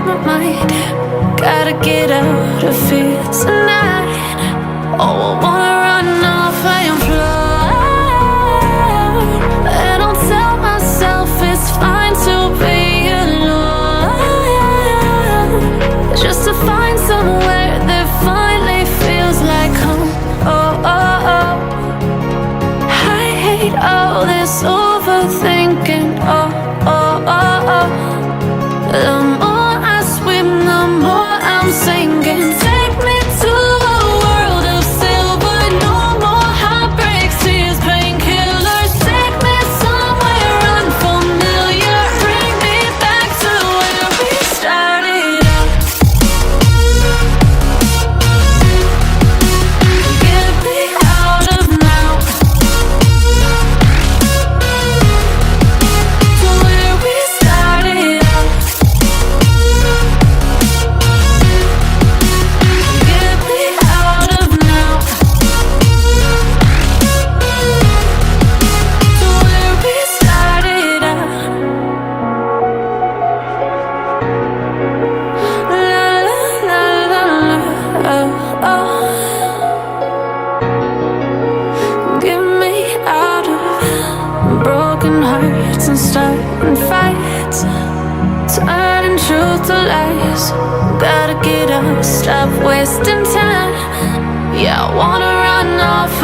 my mind. Gotta get out of here tonight. Oh, I wanna run off and fly. And I'll tell myself it's fine to be alone, just to find somewhere that finally feels like home. Oh, oh, oh. I hate all this overthinking. Oh, oh, oh, oh. The more I swim, the more I'm sinking. Take me to a world of silver. No more heartbreaks, tears, painkillers. Take me somewhere unfamiliar. Bring me back to where we started out. Get me out of now, to where we started out. Get me out of now, to where we started out. La la la la la, oh, oh. Get me out of broken hearts and starting fights, turning truth to lies. Gotta get up, stop wasting time. Yeah, I wanna run off